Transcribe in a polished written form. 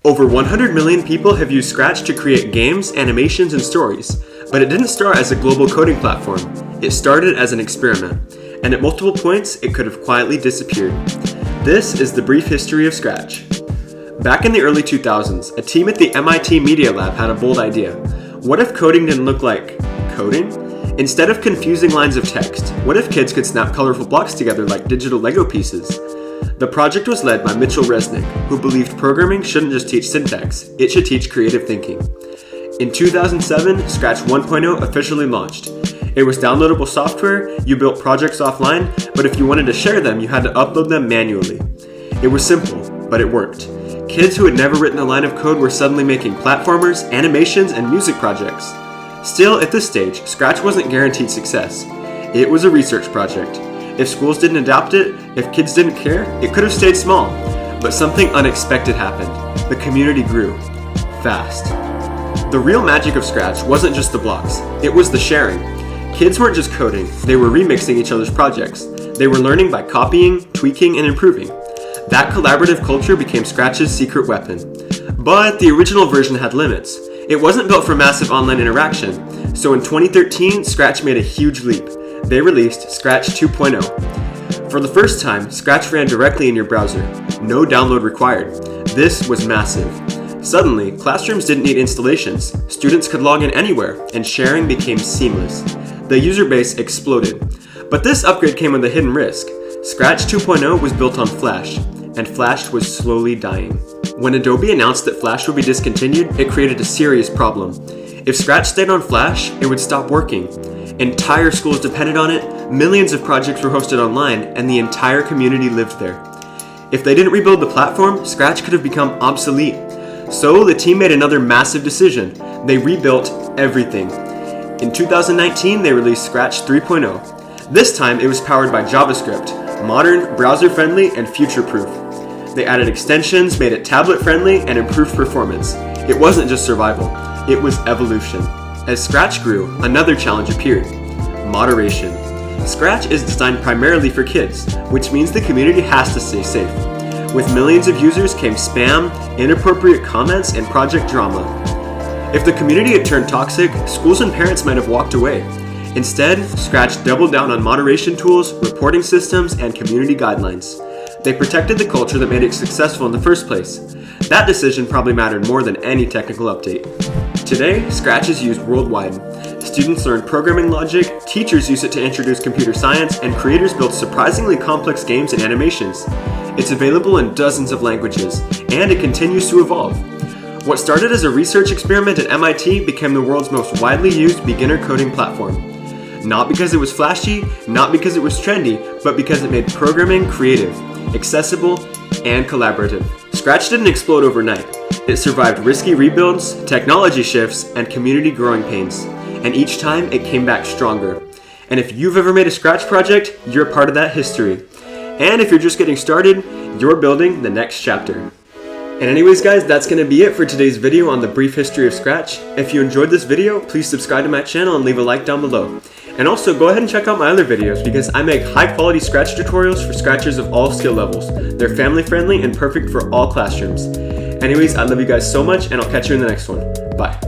Over 100 million people have used Scratch to create games, animations, and stories, but it didn't start as a global coding platform. It started as an experiment, and at multiple points it could have quietly disappeared. This is the brief history of Scratch. Back in the early 2000s, a team at the MIT Media Lab had a bold idea. What if coding didn't look like coding? Instead of confusing lines of text, what if kids could snap colorful blocks together like digital Lego pieces? The project was led by Mitchell Resnick, who believed programming shouldn't just teach syntax, it should teach creative thinking. In 2007, Scratch 1.0 officially launched. It was downloadable software, you built projects offline, but if you wanted to share them, you had to upload them manually. It was simple, but it worked. Kids who had never written a line of code were suddenly making platformers, animations, and music projects. Still, at this stage, Scratch wasn't guaranteed success. It was a research project. If schools didn't adopt it, if kids didn't care, it could have stayed small. But something unexpected happened. The community grew. Fast. The real magic of Scratch wasn't just the blocks, it was the sharing. Kids weren't just coding, they were remixing each other's projects. They were learning by copying, tweaking, and improving. That collaborative culture became Scratch's secret weapon. But the original version had limits. It wasn't built for massive online interaction, so in 2013, Scratch made a huge leap. They released Scratch 2.0. For the first time, Scratch ran directly in your browser. No download required. This was massive. Suddenly, classrooms didn't need installations. Students could log in anywhere, and sharing became seamless. The user base exploded. But this upgrade came with a hidden risk. Scratch 2.0 was built on Flash, and Flash was slowly dying. When Adobe announced that Flash would be discontinued, it created a serious problem. If Scratch stayed on Flash, it would stop working. Entire schools depended on it, millions of projects were hosted online, and the entire community lived there. If they didn't rebuild the platform, Scratch could have become obsolete. So the team made another massive decision. They rebuilt everything. In 2019, they released Scratch 3.0. This time, it was powered by JavaScript, modern, browser-friendly, and future-proof. They added extensions, made it tablet-friendly, and improved performance. It wasn't just survival, it was evolution. As Scratch grew, another challenge appeared: moderation. Scratch is designed primarily for kids, which means the community has to stay safe. With millions of users came spam, inappropriate comments, and project drama. If the community had turned toxic, schools and parents might have walked away. Instead, Scratch doubled down on moderation tools, reporting systems, and community guidelines. They protected the culture that made it successful in the first place. That decision probably mattered more than any technical update. Today, Scratch is used worldwide. Students learn programming logic, teachers use it to introduce computer science, and creators build surprisingly complex games and animations. It's available in dozens of languages, and it continues to evolve. What started as a research experiment at MIT became the world's most widely used beginner coding platform. Not because it was flashy, not because it was trendy, but because it made programming creative, accessible, and collaborative. Scratch didn't explode overnight. It survived risky rebuilds, technology shifts, and community growing pains. And each time, it came back stronger. And if you've ever made a Scratch project, you're a part of that history. And if you're just getting started, you're building the next chapter. And anyways guys, that's going to be it for today's video on the brief history of Scratch. If you enjoyed this video, please subscribe to my channel and leave a like down below. And also go ahead and check out my other videos because I make high quality Scratch tutorials for Scratchers of all skill levels. They're family friendly and perfect for all classrooms. Anyways, I love you guys so much and I'll catch you in the next one. Bye.